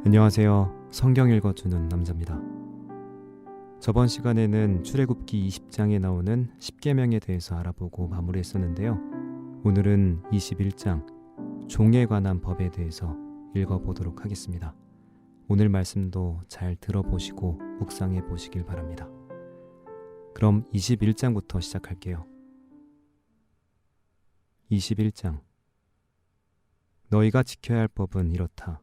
안녕하세요. 성경 읽어주는 남자입니다. 저번 시간에는 출애굽기 20장에 나오는 10계명에 대해서 알아보고 마무리했었는데요. 오늘은 21장 종에 관한 법에 대해서 읽어보도록 하겠습니다. 오늘 말씀도 잘 들어보시고 묵상해 보시길 바랍니다. 그럼 21장부터 시작할게요. 21장 너희가 지켜야 할 법은 이렇다.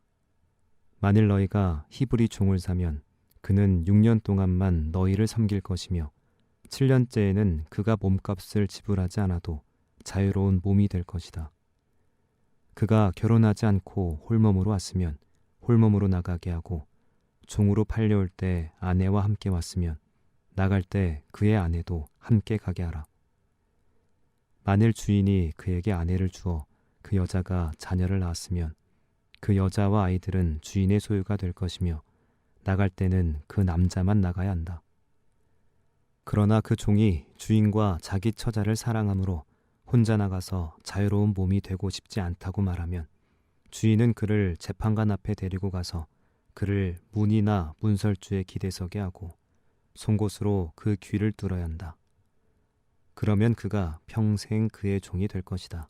만일 너희가 히브리 종을 사면 그는 6년 동안만 너희를 섬길 것이며 7년째에는 그가 몸값을 지불하지 않아도 자유로운 몸이 될 것이다. 그가 결혼하지 않고 홀몸으로 왔으면 홀몸으로 나가게 하고 종으로 팔려올 때 아내와 함께 왔으면 나갈 때 그의 아내도 함께 가게 하라. 만일 주인이 그에게 아내를 주어 그 여자가 자녀를 낳았으면 그 여자와 아이들은 주인의 소유가 될 것이며 나갈 때는 그 남자만 나가야 한다. 그러나 그 종이 주인과 자기 처자를 사랑하므로 혼자 나가서 자유로운 몸이 되고 싶지 않다고 말하면 주인은 그를 재판관 앞에 데리고 가서 그를 문이나 문설주에 기대서게 하고 송곳으로 그 귀를 뚫어야 한다. 그러면 그가 평생 그의 종이 될 것이다.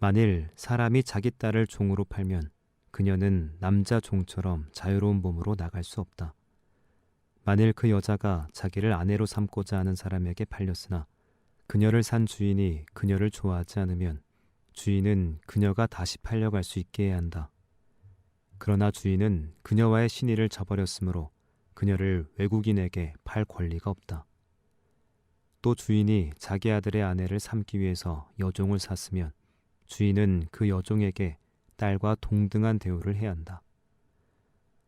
만일 사람이 자기 딸을 종으로 팔면 그녀는 남자 종처럼 자유로운 몸으로 나갈 수 없다. 만일 그 여자가 자기를 아내로 삼고자 하는 사람에게 팔렸으나 그녀를 산 주인이 그녀를 좋아하지 않으면 주인은 그녀가 다시 팔려갈 수 있게 해야 한다. 그러나 주인은 그녀와의 신의를 저버렸으므로 그녀를 외국인에게 팔 권리가 없다. 또 주인이 자기 아들의 아내를 삼기 위해서 여종을 샀으면 주인은 그 여종에게 딸과 동등한 대우를 해야 한다.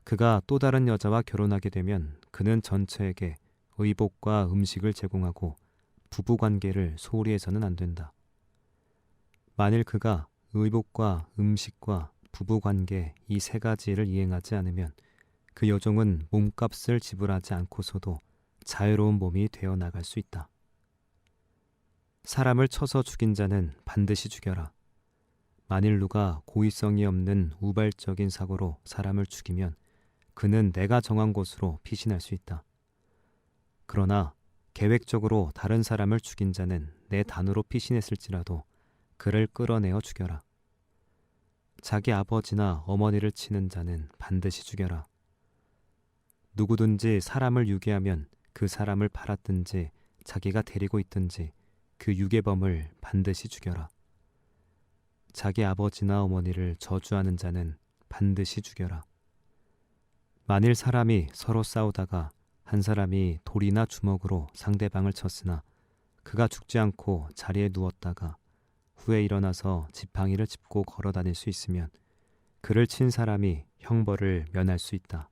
그가 또 다른 여자와 결혼하게 되면 그는 전처에게 의복과 음식을 제공하고 부부관계를 소홀히 해서는 안 된다. 만일 그가 의복과 음식과 부부관계 이 세 가지를 이행하지 않으면 그 여종은 몸값을 지불하지 않고서도 자유로운 몸이 되어 나갈 수 있다. 사람을 쳐서 죽인 자는 반드시 죽여라. 만일 누가 고의성이 없는 우발적인 사고로 사람을 죽이면 그는 내가 정한 곳으로 피신할 수 있다. 그러나 계획적으로 다른 사람을 죽인 자는 내 단으로 피신했을지라도 그를 끌어내어 죽여라. 자기 아버지나 어머니를 치는 자는 반드시 죽여라. 누구든지 사람을 유괴하면 그 사람을 팔았든지 자기가 데리고 있든지 그 유괴범을 반드시 죽여라. 자기 아버지나 어머니를 저주하는 자는 반드시 죽여라. 만일 사람이 서로 싸우다가 한 사람이 돌이나 주먹으로 상대방을 쳤으나 그가 죽지 않고 자리에 누웠다가 후에 일어나서 지팡이를 짚고 걸어 다닐 수 있으면 그를 친 사람이 형벌을 면할 수 있다.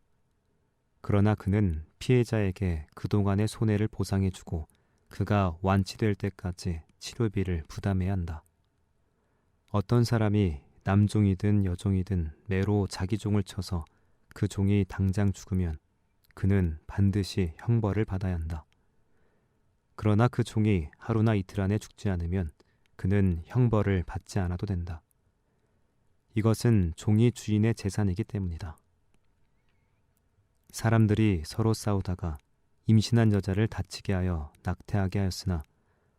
그러나 그는 피해자에게 그동안의 손해를 보상해주고 그가 완치될 때까지 치료비를 부담해야 한다. 어떤 사람이 남종이든 여종이든 매로 자기 종을 쳐서 그 종이 당장 죽으면 그는 반드시 형벌을 받아야 한다. 그러나 그 종이 하루나 이틀 안에 죽지 않으면 그는 형벌을 받지 않아도 된다. 이것은 종이 주인의 재산이기 때문이다. 사람들이 서로 싸우다가 임신한 여자를 다치게 하여 낙태하게 하였으나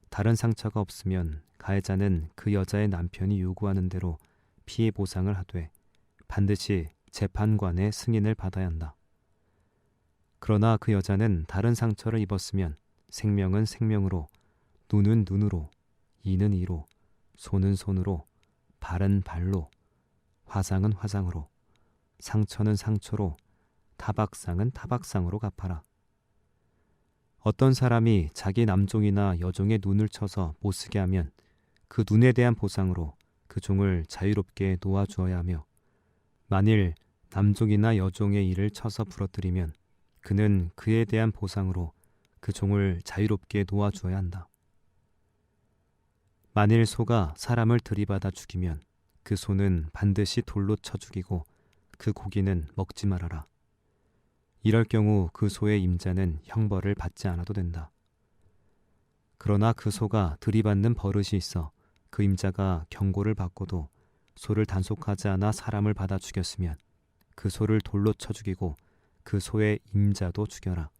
다른 상처가 없으면 가해자는 그 여자의 남편이 요구하는 대로 피해 보상을 하되 반드시 재판관의 승인을 받아야 한다. 그러나 그 여자는 다른 상처를 입었으면 생명은 생명으로, 눈은 눈으로, 이는 이로, 손은 손으로, 발은 발로, 화상은 화상으로, 상처는 상처로, 타박상은 타박상으로 갚아라. 어떤 사람이 자기 남종이나 여종의 눈을 쳐서 못쓰게 하면 그 눈에 대한 보상으로 그 종을 자유롭게 놓아주어야 하며 만일 남종이나 여종의 이를 쳐서 부러뜨리면 그는 그에 대한 보상으로 그 종을 자유롭게 놓아주어야 한다. 만일 소가 사람을 들이받아 죽이면 그 소는 반드시 돌로 쳐 죽이고 그 고기는 먹지 말아라. 이럴 경우 그 소의 임자는 형벌을 받지 않아도 된다. 그러나 그 소가 들이받는 버릇이 있어 그 임자가 경고를 받고도 소를 단속하지 않아 사람을 받아 죽였으면 그 소를 돌로 쳐 죽이고 그 소의 임자도 죽여라.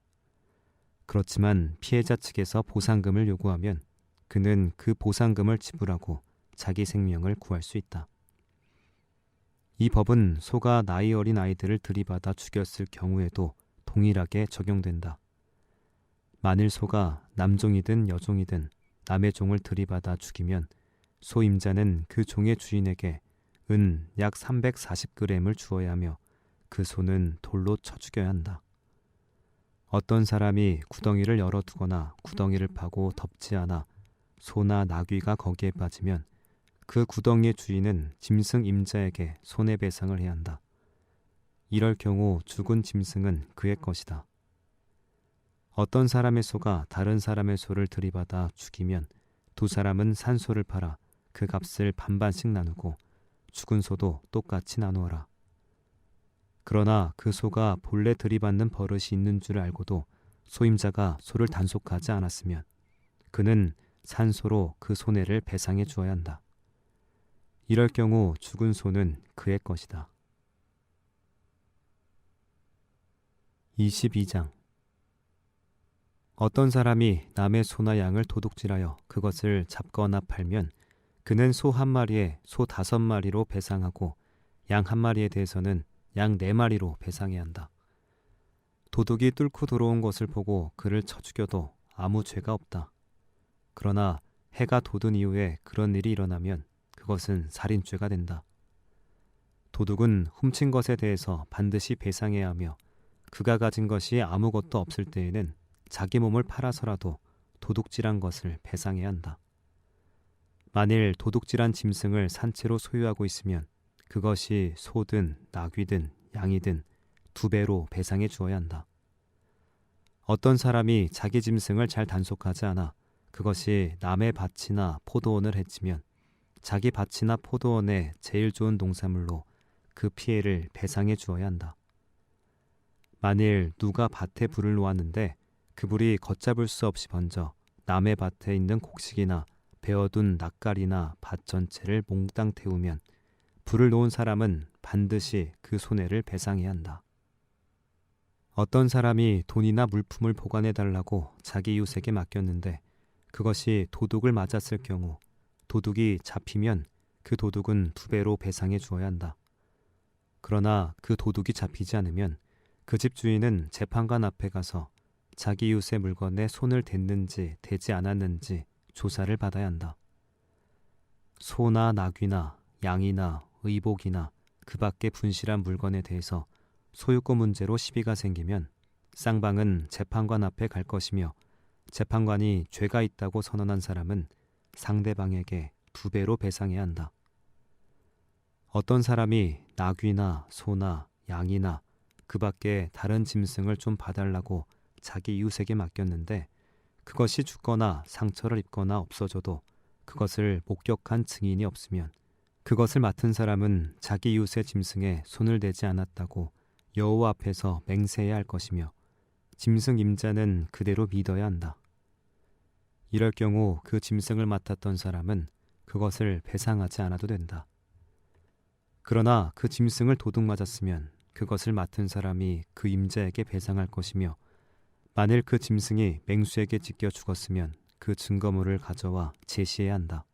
그렇지만 피해자 측에서 보상금을 요구하면 그는 그 보상금을 지불하고 자기 생명을 구할 수 있다. 이 법은 소가 나이 어린 아이들을 들이받아 죽였을 경우에도 동일하게 적용된다. 만일 소가 남종이든 여종이든 남의 종을 들이받아 죽이면 소임자는 그 종의 주인에게 은 약 340g을 주어야 하며 그 소는 돌로 쳐 죽여야 한다. 어떤 사람이 구덩이를 열어두거나 구덩이를 파고 덮지 않아 소나 나귀가 거기에 빠지면 그 구덩이의 주인은 짐승 임자에게 손해배상을 해야 한다. 이럴 경우 죽은 짐승은 그의 것이다. 어떤 사람의 소가 다른 사람의 소를 들이받아 죽이면 두 사람은 산 소를 팔아 그 값을 반반씩 나누고 죽은 소도 똑같이 나누어라. 그러나 그 소가 본래 들이받는 버릇이 있는 줄 알고도 소임자가 소를 단속하지 않았으면 그는 산 소로 그 손해를 배상해 주어야 한다. 이럴 경우 죽은 소는 그의 것이다. 22장. 어떤 사람이 남의 소나 양을 도둑질하여 그것을 잡거나 팔면 그는 소 한 마리에 소 5마리로 배상하고 양 한 마리에 대해서는 양 4마리로 배상해야 한다. 도둑이 뚫고 들어온 것을 보고 그를 쳐 죽여도 아무 죄가 없다. 그러나 해가 돋은 이후에 그런 일이 일어나면 그것은 살인죄가 된다. 도둑은 훔친 것에 대해서 반드시 배상해야 하며 그가 가진 것이 아무것도 없을 때에는 자기 몸을 팔아서라도 도둑질한 것을 배상해야 한다. 만일 도둑질한 짐승을 산채로 소유하고 있으면 그것이 소든 나귀든 양이든 2배로 배상해 주어야 한다. 어떤 사람이 자기 짐승을 잘 단속하지 않아 그것이 남의 밭이나 포도원을 해치면 자기 밭이나 포도원의 제일 좋은 농산물로 그 피해를 배상해 주어야 한다. 만일 누가 밭에 불을 놓았는데 그 불이 걷잡을 수 없이 번져 남의 밭에 있는 곡식이나 베어둔 낫갈이나 밭 전체를 몽땅 태우면 불을 놓은 사람은 반드시 그 손해를 배상해야 한다. 어떤 사람이 돈이나 물품을 보관해달라고 자기 이웃에게 맡겼는데 그것이 도둑을 맞았을 경우 도둑이 잡히면 그 도둑은 2배로 배상해 주어야 한다. 그러나 그 도둑이 잡히지 않으면 그 집 주인은 재판관 앞에 가서 자기 이웃의 물건에 손을 댔는지 대지 않았는지 조사를 받아야 한다. 소나 나귀나 양이나 의복이나 그 밖의 분실한 물건에 대해서 소유권 문제로 시비가 생기면 쌍방은 재판관 앞에 갈 것이며 재판관이 죄가 있다고 선언한 사람은 상대방에게 2배로 배상해야 한다. 어떤 사람이 나귀나 소나 양이나 그 밖에 다른 짐승을 좀 봐달라고 자기 이웃에게 맡겼는데 그것이 죽거나 상처를 입거나 없어져도 그것을 목격한 증인이 없으면 그것을 맡은 사람은 자기 이웃의 짐승에 손을 대지 않았다고 여호와 앞에서 맹세해야 할 것이며 짐승 임자는 그대로 믿어야 한다. 이럴 경우 그 짐승을 맡았던 사람은 그것을 배상하지 않아도 된다. 그러나 그 짐승을 도둑 맞았으면 그것을 맡은 사람이 그 임자에게 배상할 것이며 만일 그 짐승이 맹수에게 찢겨 죽었으면 그 증거물을 가져와 제시해야 한다.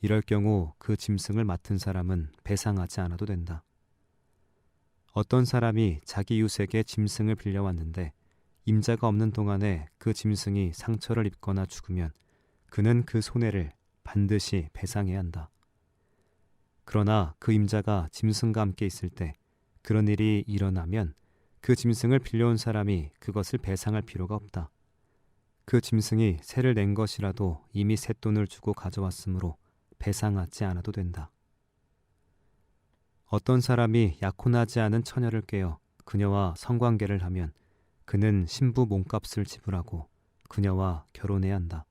이럴 경우 그 짐승을 맡은 사람은 배상하지 않아도 된다. 어떤 사람이 자기 이웃에게 짐승을 빌려왔는데 임자가 없는 동안에 그 짐승이 상처를 입거나 죽으면 그는 그 손해를 반드시 배상해야 한다. 그러나 그 임자가 짐승과 함께 있을 때 그런 일이 일어나면 그 짐승을 빌려온 사람이 그것을 배상할 필요가 없다. 그 짐승이 세를 낸 것이라도 이미 쇳돈을 주고 가져왔으므로 배상하지 않아도 된다. 어떤 사람이 약혼하지 않은 처녀를 깨어 그녀와 성관계를 하면 그는 신부 몸값을 지불하고 그녀와 결혼해야 한다.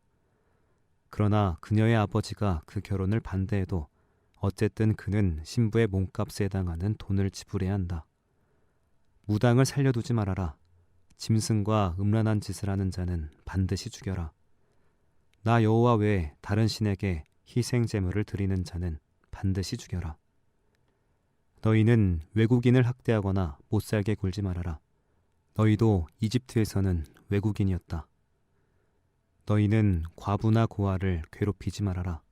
그러나 그녀의 아버지가 그 결혼을 반대해도 어쨌든 그는 신부의 몸값에 해당하는 돈을 지불해야 한다. 무당을 살려두지 말아라. 짐승과 음란한 짓을 하는 자는 반드시 죽여라. 나 여호와 외에 다른 신에게 희생 제물을 드리는 자는 반드시 죽여라. 너희는 외국인을 학대하거나 못살게 굴지 말아라. 너희도 이집트에서는 외국인이었다. 너희는 과부나 고아를 괴롭히지 말아라.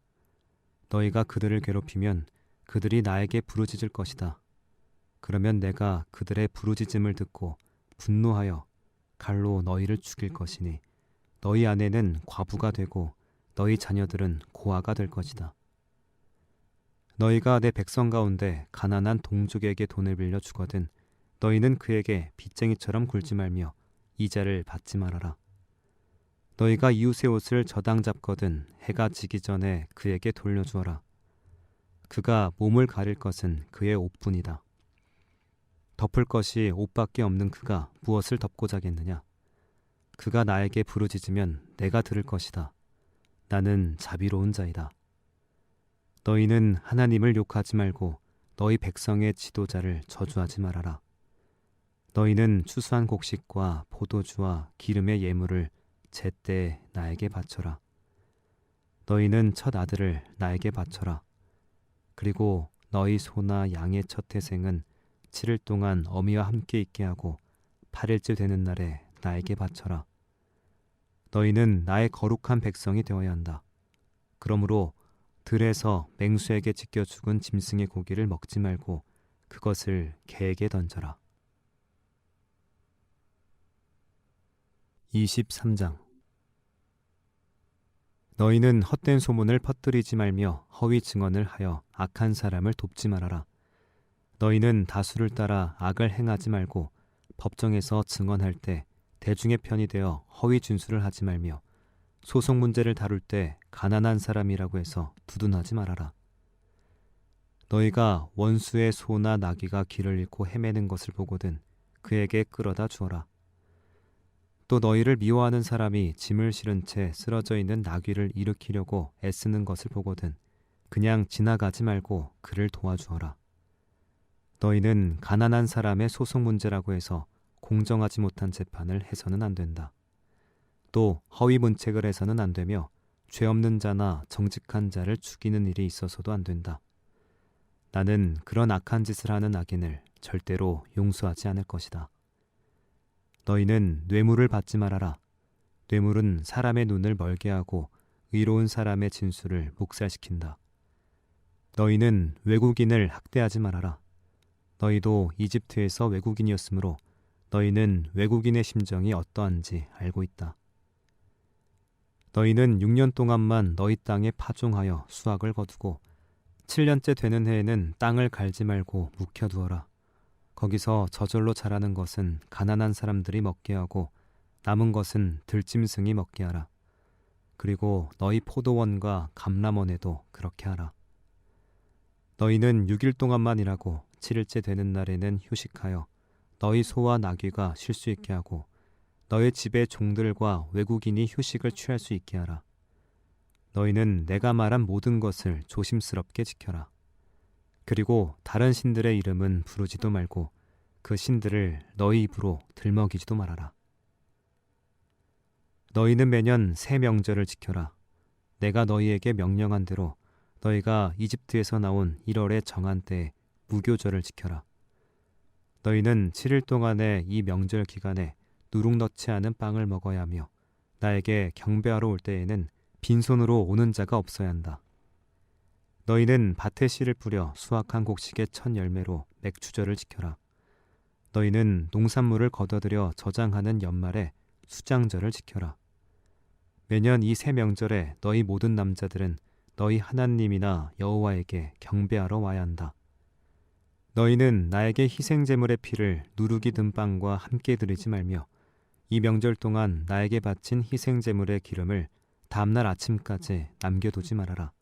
너희가 그들을 괴롭히면 그들이 나에게 부르짖을 것이다. 그러면 내가 그들의 부르짖음을 듣고 분노하여 칼로 너희를 죽일 것이니 너희 아내는 과부가 되고 너희 자녀들은 고아가 될 것이다. 너희가 내 백성 가운데 가난한 동족에게 돈을 빌려 주거든 너희는 그에게 빚쟁이처럼 굴지 말며 이자를 받지 말아라. 너희가 이웃의 옷을 저당 잡거든 해가 지기 전에 그에게 돌려주어라. 그가 몸을 가릴 것은 그의 옷뿐이다. 덮을 것이 옷밖에 없는 그가 무엇을 덮고 자겠느냐? 그가 나에게 부르짖으면 내가 들을 것이다. 나는 자비로운 자이다. 너희는 하나님을 욕하지 말고 너희 백성의 지도자를 저주하지 말아라. 너희는 추수한 곡식과 포도주와 기름의 예물을 제때 나에게 바쳐라. 너희는 첫 아들을 나에게 바쳐라. 그리고 너희 소나 양의 첫 태생은 7일 동안 어미와 함께 있게 하고 8일째 되는 날에 나에게 바쳐라. 너희는 나의 거룩한 백성이 되어야 한다. 그러므로 들에서 맹수에게 찢겨 죽은 짐승의 고기를 먹지 말고 그것을 개에게 던져라. 23장. 너희는 헛된 소문을 퍼뜨리지 말며 허위 증언을 하여 악한 사람을 돕지 말아라. 너희는 다수를 따라 악을 행하지 말고 법정에서 증언할 때 대중의 편이 되어 허위 준수를 하지 말며 소송 문제를 다룰 때 가난한 사람이라고 해서 두둔하지 말아라. 너희가 원수의 소나 나귀가 길을 잃고 헤매는 것을 보거든 그에게 끌어다 주어라. 또 너희를 미워하는 사람이 짐을 실은 채 쓰러져 있는 나귀를 일으키려고 애쓰는 것을 보거든 그냥 지나가지 말고 그를 도와주어라. 너희는 가난한 사람의 소송 문제라고 해서 공정하지 못한 재판을 해서는 안 된다. 또 허위 문책을 해서는 안 되며 죄 없는 자나 정직한 자를 죽이는 일이 있어서도 안 된다. 나는 그런 악한 짓을 하는 악인을 절대로 용서하지 않을 것이다. 너희는 뇌물을 받지 말아라. 뇌물은 사람의 눈을 멀게 하고 의로운 사람의 진술을 묵살시킨다. 너희는 외국인을 학대하지 말아라. 너희도 이집트에서 외국인이었으므로 너희는 외국인의 심정이 어떠한지 알고 있다. 너희는 6년 동안만 너희 땅에 파종하여 수확을 거두고 7년째 되는 해에는 땅을 갈지 말고 묵혀두어라. 거기서 저절로 자라는 것은 가난한 사람들이 먹게 하고 남은 것은 들짐승이 먹게 하라. 그리고 너희 포도원과 감람원에도 그렇게 하라. 너희는 6일 동안만 일하고 7일째 되는 날에는 휴식하여 너희 소와 나귀가 쉴 수 있게 하고 너희 집의 종들과 외국인이 휴식을 취할 수 있게 하라. 너희는 내가 말한 모든 것을 조심스럽게 지켜라. 그리고 다른 신들의 이름은 부르지도 말고 그 신들을 너희 입으로 들먹이지도 말아라. 너희는 매년 새 명절을 지켜라. 내가 너희에게 명령한 대로 너희가 이집트에서 나온 1월에 정한 때에 무교절을 지켜라. 너희는 7일 동안의 이 명절 기간에 누룩 넣지 않은 빵을 먹어야 하며 나에게 경배하러 올 때에는 빈손으로 오는 자가 없어야 한다. 너희는 밭에 씨를 뿌려 수확한 곡식의 첫 열매로 맥주절을 지켜라. 너희는 농산물을 걷어들여 저장하는 연말에 수장절을 지켜라. 매년 이 세 명절에 너희 모든 남자들은 너희 하나님이나 여호와에게 경배하러 와야 한다. 너희는 나에게 희생제물의 피를 누룩이 든 빵과 함께 드리지 말며 이 명절 동안 나에게 바친 희생제물의 기름을 다음날 아침까지 남겨두지 말아라.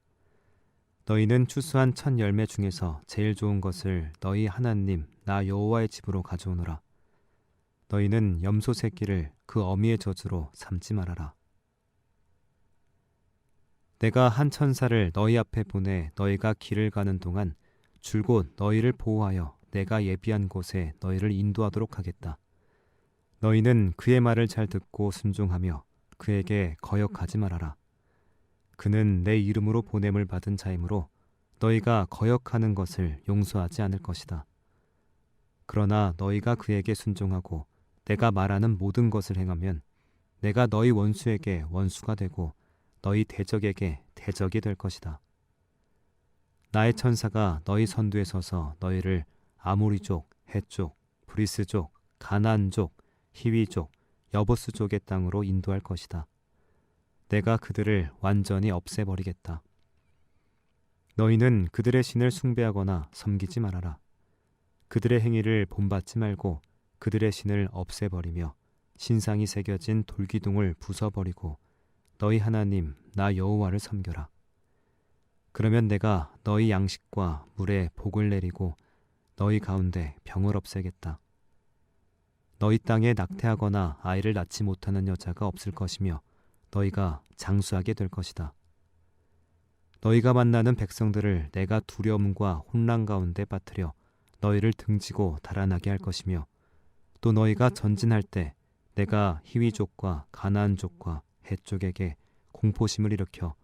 너희는 추수한 첫 열매 중에서 제일 좋은 것을 너희 하나님 나 여호와의 집으로 가져오너라. 너희는 염소 새끼를 그 어미의 젖으로 삼지 말아라. 내가 한 천사를 너희 앞에 보내 너희가 길을 가는 동안 줄곧 너희를 보호하여 내가 예비한 곳에 너희를 인도하도록 하겠다. 너희는 그의 말을 잘 듣고 순종하며 그에게 거역하지 말아라. 그는 내 이름으로 보냄을 받은 자이므로 너희가 거역하는 것을 용서하지 않을 것이다. 그러나 너희가 그에게 순종하고 내가 말하는 모든 것을 행하면 내가 너희 원수에게 원수가 되고 너희 대적에게 대적이 될 것이다. 나의 천사가 너희 선두에 서서 너희를 아모리족, 헷족, 브리스족, 가나안족, 히위족, 여부스족의 땅으로 인도할 것이다. 내가 그들을 완전히 없애버리겠다. 너희는 그들의 신을 숭배하거나 섬기지 말아라. 그들의 행위를 본받지 말고 그들의 신을 없애버리며 신상이 새겨진 돌기둥을 부숴버리고 너희 하나님 나 여호와를 섬겨라. 그러면 내가 너희 양식과 물에 복을 내리고 너희 가운데 병을 없애겠다. 너희 땅에 낙태하거나 아이를 낳지 못하는 여자가 없을 것이며 너희가 장수하게 될 것이다. 너희가 만나는 백성들을 내가 두려움과 혼란 가운데 빠뜨려 너희를 등지고 달아나게 할 것이며 또 너희가 전진할 때 내가 히위족과 가나안족과 헷족에게 공포심을 일으켜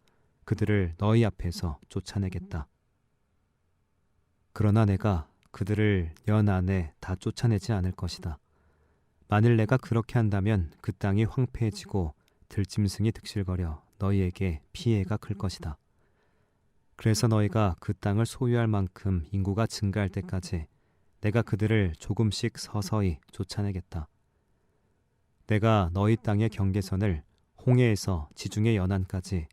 그들을 너희 앞에서 쫓아내겠다. 그러나 내가 그들을 연 안에 다 쫓아내지 않을 것이다. 만일 내가 그렇게 한다면 그 땅이 황폐해지고 들짐승이 득실거려 너희에게 피해가 클 것이다. 그래서 너희가 그 땅을 소유할 만큼 인구가 증가할 때까지 내가 그들을 조금씩 서서히 쫓아내겠다. 내가 너희 땅의 경계선을 홍해에서 지중해 연안까지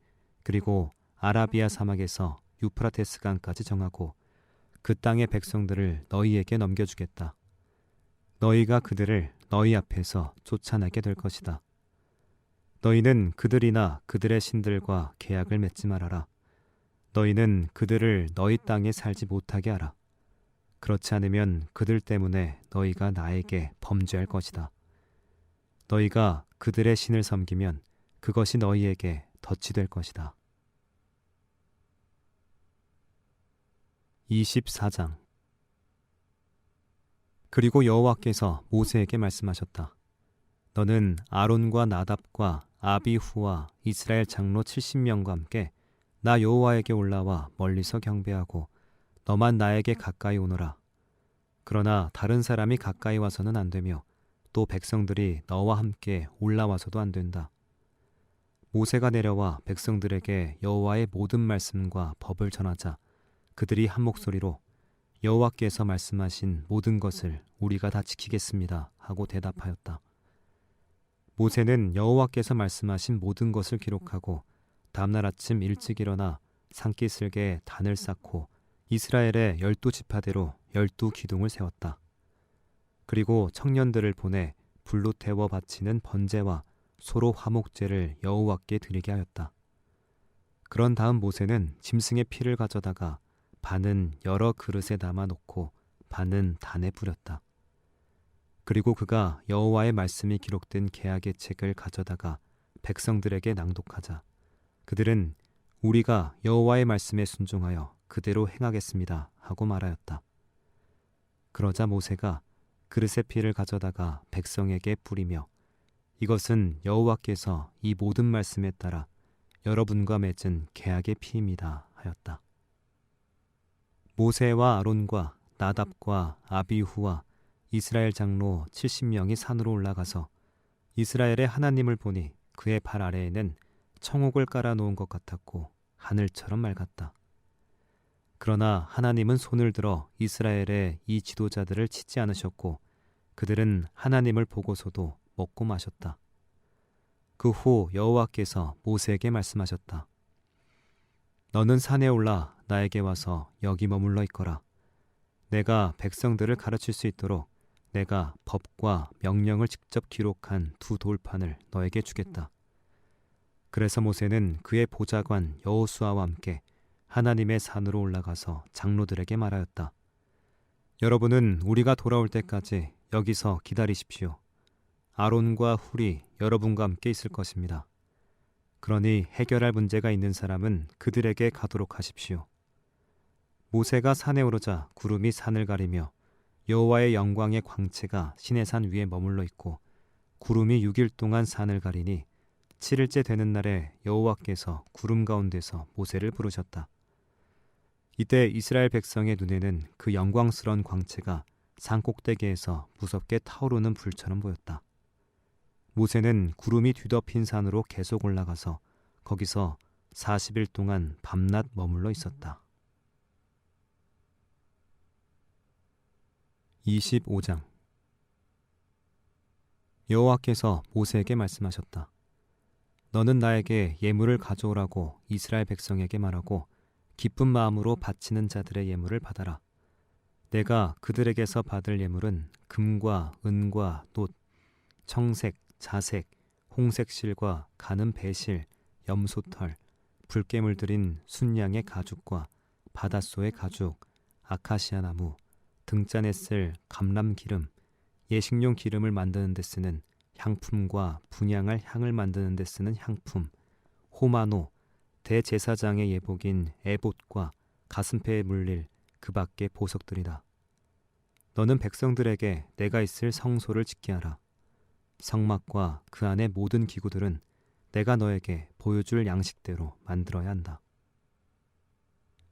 그리고 아라비아 사막에서 유프라테스 강까지 정하고 그 땅의 백성들을 너희에게 넘겨주겠다. 너희가 그들을 너희 앞에서 쫓아내게 될 것이다. 너희는 그들이나 그들의 신들과 계약을 맺지 말아라. 너희는 그들을 너희 땅에 살지 못하게 하라. 그렇지 않으면 그들 때문에 너희가 나에게 범죄할 것이다. 너희가 그들의 신을 섬기면 그것이 너희에게 덫이 될 것이다. 24장. 그리고 여호와께서 모세에게 말씀하셨다. 너는 아론과 나답과 아비후와 이스라엘 장로 70명과 함께 나 여호와에게 올라와 멀리서 경배하고 너만 나에게 가까이 오너라. 그러나 다른 사람이 가까이 와서는 안 되며 또 백성들이 너와 함께 올라와서도 안 된다. 모세가 내려와 백성들에게 여호와의 모든 말씀과 법을 전하자 그들이 한 목소리로 여호와께서 말씀하신 모든 것을 우리가 다 지키겠습니다 하고 대답하였다. 모세는 여호와께서 말씀하신 모든 것을 기록하고 다음날 아침 일찍 일어나 산기슭에 단을 쌓고 이스라엘의 12지파대로 12기둥을 세웠다. 그리고 청년들을 보내 불로 태워 바치는 번제와 소로 화목제를 여호와께 드리게 하였다. 그런 다음 모세는 짐승의 피를 가져다가 반은 여러 그릇에 담아 놓고 반은 단에 뿌렸다. 그리고 그가 여호와의 말씀이 기록된 계약의 책을 가져다가 백성들에게 낭독하자 그들은 우리가 여호와의 말씀에 순종하여 그대로 행하겠습니다 하고 말하였다. 그러자 모세가 그릇의 피를 가져다가 백성에게 뿌리며 이것은 여호와께서 이 모든 말씀에 따라 여러분과 맺은 계약의 피입니다 하였다. 모세와 아론과 나답과 아비후와 이스라엘 장로 70명이 산으로 올라가서 이스라엘의 하나님을 보니 그의 발 아래에는 청옥을 깔아놓은 것 같았고 하늘처럼 맑았다. 그러나 하나님은 손을 들어 이스라엘의 이 지도자들을 치지 않으셨고 그들은 하나님을 보고서도 먹고 마셨다. 그 후 여호와께서 모세에게 말씀하셨다. 너는 산에 올라 나에게 와서 여기 머물러 있거라. 내가 백성들을 가르칠 수 있도록 내가 법과 명령을 직접 기록한 두 돌판을 너에게 주겠다. 그래서 모세는 그의 보좌관 여호수아와 함께 하나님의 산으로 올라가서 장로들에게 말하였다. 여러분은 우리가 돌아올 때까지 여기서 기다리십시오. 아론과 훌이 여러분과 함께 있을 것입니다. 그러니 해결할 문제가 있는 사람은 그들에게 가도록 하십시오. 모세가 산에 오르자 구름이 산을 가리며 여호와의 영광의 광채가 시내산 위에 머물러 있고 구름이 6일 동안 산을 가리니 7일째 되는 날에 여호와께서 구름 가운데서 모세를 부르셨다. 이때 이스라엘 백성의 눈에는 그 영광스러운 광채가 산 꼭대기에서 무섭게 타오르는 불처럼 보였다. 모세는 구름이 뒤덮인 산으로 계속 올라가서 거기서 40일 동안 밤낮 머물러 있었다. 25장. 여호와께서 모세에게 말씀하셨다. 너는 나에게 예물을 가져오라고 이스라엘 백성에게 말하고 기쁜 마음으로 바치는 자들의 예물을 받아라. 내가 그들에게서 받을 예물은 금과 은과 놋, 청색, 자색, 홍색 실과 가는 배실, 염소털, 붉게 물들인 순양의 가죽과 바닷소의 가죽, 아카시아 나무, 등잔에 쓸 감람기름, 예식용 기름을 만드는 데 쓰는 향품과 분향할 향을 만드는 데 쓰는 향품, 호마노, 대제사장의 예복인 에봇과 가슴패에 물릴 그 밖의 보석들이다. 너는 백성들에게 내가 있을 성소를 짓게 하라. 성막과 그 안의 모든 기구들은 내가 너에게 보여줄 양식대로 만들어야 한다.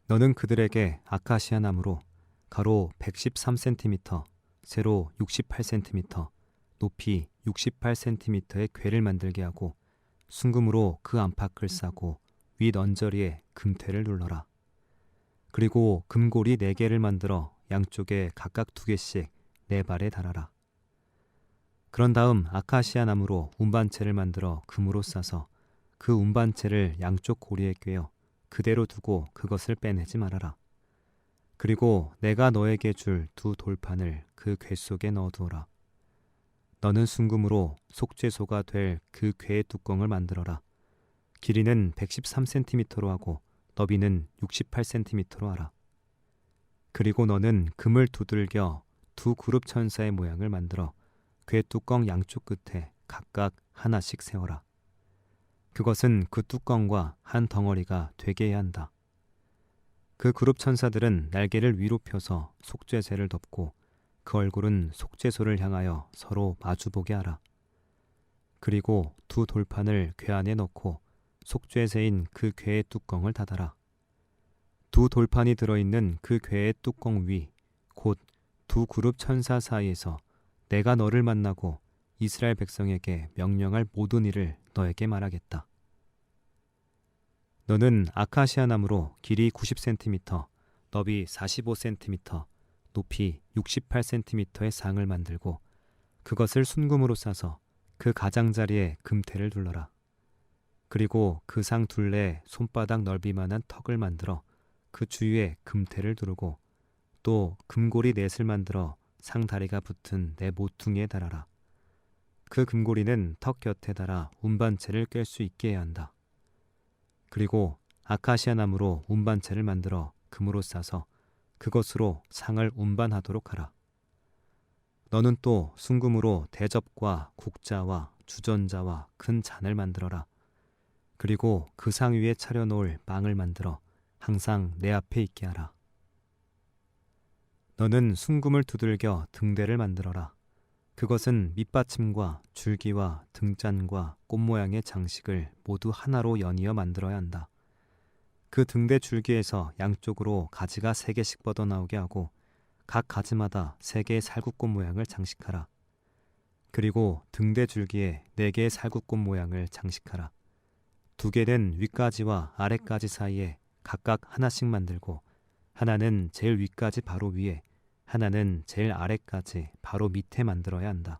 너는 그들에게 아카시아 나무로 가로 113cm, 세로 68cm, 높이 68cm의 궤를 만들게 하고 순금으로 그 안팎을 싸고 윗 언저리에 금테를 눌러라. 그리고 금고리 4개를 만들어 양쪽에 각각 2개씩 4발에 달아라. 그런 다음 아카시아 나무로 운반체를 만들어 금으로 싸서 그 운반체를 양쪽 고리에 꿰어 그대로 두고 그것을 빼내지 말아라. 그리고 내가 너에게 줄 2 돌판을 그 궤 속에 넣어두어라. 너는 순금으로 속죄소가 될 그 궤의 뚜껑을 만들어라. 길이는 113cm로 하고 너비는 68cm로 하라. 그리고 너는 금을 두들겨 2 그룹 천사의 모양을 만들어 궤 뚜껑 양쪽 끝에 각각 하나씩 세워라. 그것은 그 뚜껑과 한 덩어리가 되게 해야 한다. 그 그룹 천사들은 날개를 위로 펴서 속죄제를 덮고 그 얼굴은 속죄소를 향하여 서로 마주보게 하라. 그리고 2 돌판을 궤 안에 넣고 속죄제인 그 궤의 뚜껑을 닫아라. 2 돌판이 들어있는 그 궤의 뚜껑 위, 곧 2 그룹 천사 사이에서 내가 너를 만나고 이스라엘 백성에게 명령할 모든 일을 너에게 말하겠다. 너는 아카시아 나무로 길이 90cm, 너비 45cm, 높이 68cm의 상을 만들고 그것을 순금으로 싸서 그 가장자리에 금테를 둘러라. 그리고 그 상 둘레에 손바닥 넓이만한 턱을 만들어 그 주위에 금테를 두르고 또 금고리 4을 만들어 상다리가 붙은 내 모퉁이에 달아라. 그 금고리는 턱 곁에 달아 운반체를 꿰 수 있게 해야 한다. 그리고 아카시아 나무로 운반체를 만들어 금으로 싸서 그것으로 상을 운반하도록 하라. 너는 또 순금으로 대접과 국자와 주전자와 큰 잔을 만들어라. 그리고 그 상 위에 차려놓을 빵을 만들어 항상 내 앞에 있게 하라. 너는 순금을 두들겨 등대를 만들어라. 그것은 밑받침과 줄기와 등잔과 꽃 모양의 장식을 모두 하나로 연이어 만들어야 한다. 그 등대 줄기에서 양쪽으로 가지가 3개씩 뻗어나오게 하고 각 가지마다 3개의 살구꽃 모양을 장식하라. 그리고 등대 줄기에 4개의 살구꽃 모양을 장식하라. 2개는 윗가지와 아랫가지 사이에 각각 하나씩 만들고 하나는 제일 윗가지 바로 위에, 하나는 제일 아랫가지 바로 밑에 만들어야 한다.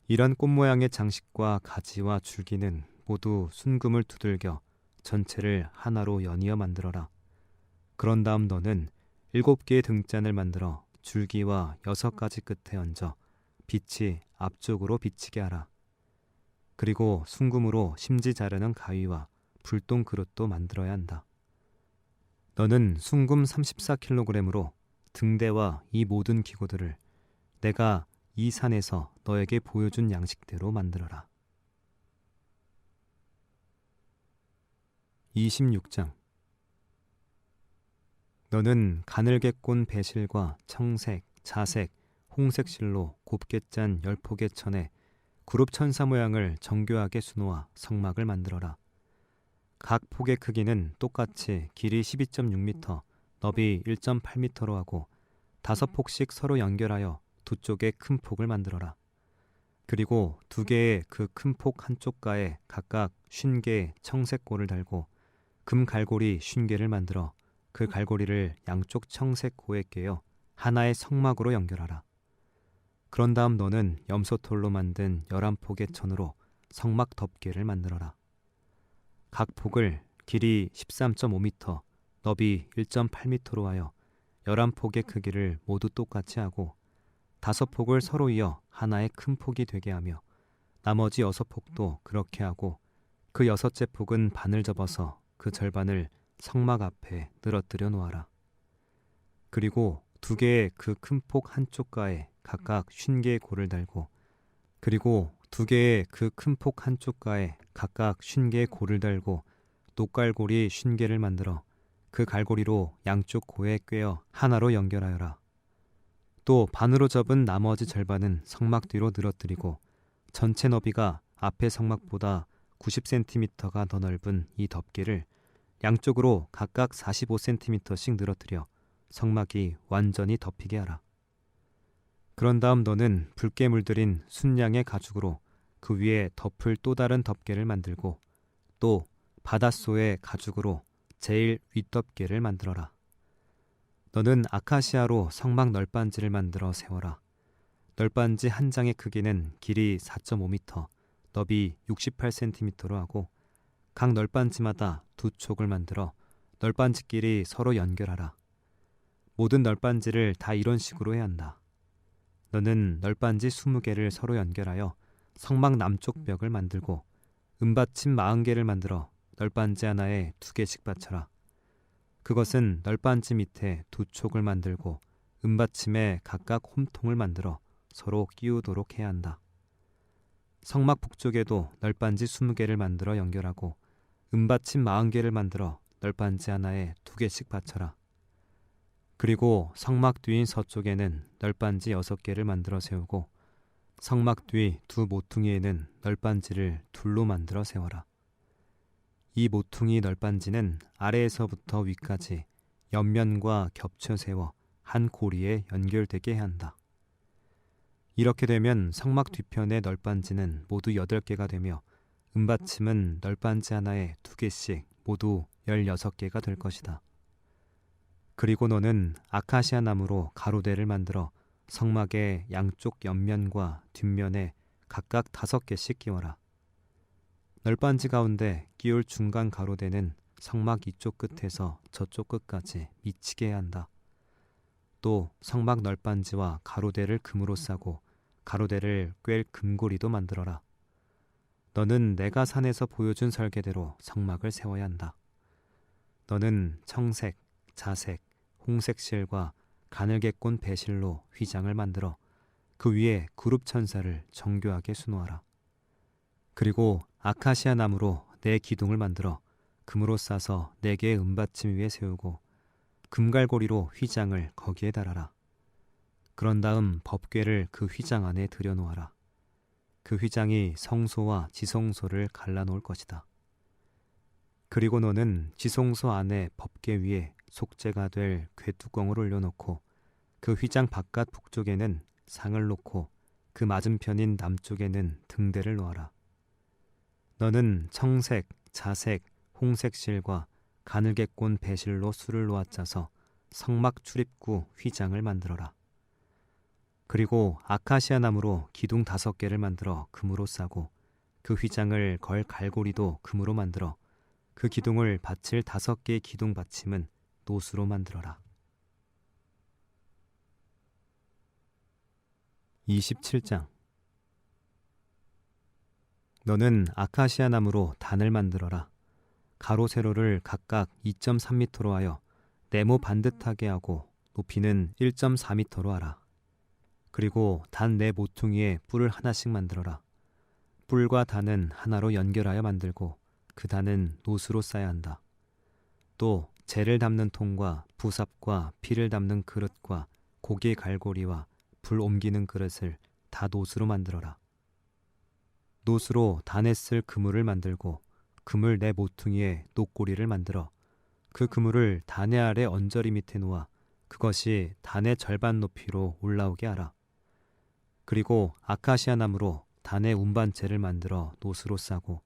이런 꽃 모양의 장식과 가지와 줄기는 모두 순금을 두들겨 전체를 하나로 연이어 만들어라. 그런 다음 너는 7개의 등잔을 만들어 줄기와 6가지 끝에 얹어 빛이 앞쪽으로 비치게 하라. 그리고 순금으로 심지 자르는 가위와 불똥 그릇도 만들어야 한다. 너는 순금 34kg으로 등대와 이 모든 기구들을 내가 이 산에서 너에게 보여준 양식대로 만들어라. 26장. 너는 가늘게 꼰 배실과 청색, 자색, 홍색 실로 곱게 짠 10폭의 천에 그룹 천사 모양을 정교하게 수놓아 성막을 만들어라. 각 폭의 크기는 똑같이 길이 12.6m, 너비 1.8m로 하고 5폭씩 서로 연결하여 두 쪽에 큰 폭을 만들어라. 그리고 두 개의 그 큰 폭 한쪽가에 각각 50개의 청색고를 달고 금 갈고리 50개를 만들어 그 갈고리를 양쪽 청색고에 꿰어 하나의 성막으로 연결하라. 그런 다음 너는 염소털로 만든 11폭의 천으로 성막 덮개를 만들어라. 각 폭을 길이 13.5m, 너비 1.8m로 하여 11폭의 크기를 모두 똑같이 하고 5폭을 서로 이어 하나의 큰 폭이 되게 하며 나머지 6폭도 그렇게 하고 그 6째 폭은 반을 접어서 그 절반을 성막 앞에 늘어뜨려 놓아라. 그리고 두 개의 그 큰 폭 한쪽가에 각각 50개의 고를 달고 그리고 두 개의 그 큰 폭 한쪽가에 각각 50개의 고를 달고 녹갈고리 50개를 만들어 그 갈고리로 양쪽 고에 꿰어 하나로 연결하여라. 또 반으로 접은 나머지 절반은 성막 뒤로 늘어뜨리고 전체 너비가 앞의 성막보다 90cm가 더 넓은 이 덮개를 양쪽으로 각각 45cm씩 늘어뜨려 성막이 완전히 덮이게 하라. 그런 다음 너는 붉게 물들인 순양의 가죽으로 그 위에 덮을 또 다른 덮개를 만들고 또 바닷소의 가죽으로 제일 윗덮개를 만들어라. 너는 아카시아로 성막 널빤지를 만들어 세워라. 널빤지 한 장의 크기는 길이 4.5m, 너비 68cm로 하고 각 널빤지마다 두 촉을 만들어 널빤지끼리 서로 연결하라. 모든 널빤지를 다 이런 식으로 해야 한다. 너는 널빤지 20개를 서로 연결하여 성막 남쪽 벽을 만들고 은받침 40개를 만들어 널빤지 하나에 2개씩 받쳐라. 그것은 널빤지 밑에 두 촉을 만들고 은받침에 각각 홈통을 만들어 서로 끼우도록 해야 한다. 성막 북쪽에도 널빤지 20개를 만들어 연결하고 은받침 40개를 만들어 널빤지 하나에 2개씩 받쳐라. 그리고 성막 뒤인 서쪽에는 널빤지 6개를 만들어 세우고 성막 뒤 두 모퉁이에는 널빤지를 둘로 만들어 세워라. 이 모퉁이 널빤지는 아래에서부터 위까지 옆면과 겹쳐 세워 한 고리에 연결되게 해야 한다. 이렇게 되면 성막 뒤편의 널빤지는 모두 8개가 되며 은받침은 널빤지 하나에 2개씩 모두 16개가 될 것이다. 그리고 너는 아카시아 나무로 가로대를 만들어 성막의 양쪽 옆면과 뒷면에 각각 5개씩 끼워라. 널빤지 가운데 끼울 중간 가로대는 성막 이쪽 끝에서 저쪽 끝까지 미치게 해야 한다. 또 성막 널빤지와 가로대를 금으로 싸고 가로대를 꿰 금고리도 만들어라. 너는 내가 산에서 보여준 설계대로 성막을 세워야 한다. 너는 청색, 자색, 홍색 실과 가늘게 꼰 배실로 휘장을 만들어 그 위에 그룹 천사를 정교하게 수놓아라. 그리고 아카시아 나무로 4기둥을 만들어 금으로 싸서 4개의 은받침 위에 세우고 금갈고리로 휘장을 거기에 달아라. 그런 다음 법궤를 그 휘장 안에 들여놓아라. 그 휘장이 성소와 지성소를 갈라놓을 것이다. 그리고 너는 지성소 안에 법궤 위에 속죄가 될 궤뚜껑을 올려놓고 그 휘장 바깥 북쪽에는 상을 놓고 그 맞은편인 남쪽에는 등대를 놓아라. 너는 청색, 자색, 홍색 실과 가늘게 꼰 배실로 술을 놓아 짜서 성막 출입구 휘장을 만들어라. 그리고 아카시아 나무로 기둥 5개를 만들어 금으로 싸고 그 휘장을 걸 갈고리도 금으로 만들어 그 기둥을 받칠 5개의 기둥 받침은 노수로 만들어라. 27장. 너는 아카시아 나무로 단을 만들어라. 가로 세로를 각각 2.3m로 하여 네모 반듯하게 하고 높이는 1.4m로 하라. 그리고 단 4 모퉁이에 뿔을 하나씩 만들어라. 뿔과 단은 하나로 연결하여 만들고 그 단은 노수로 싸야 한다. 또 재를 담는 통과 부삽과 피를 담는 그릇과 고기 갈고리와 불 옮기는 그릇을 다 노수로 만들어라. 노수로 단에 쓸 그물을 만들고 그물 4 모퉁이에 녹고리를 만들어 그 그물을 다네 아래 언저리 밑에 놓아 그것이 다네 절반 높이로 올라오게 하라. 그리고 아카시아 나무로 단의 운반체를 만들어 노스로 싸고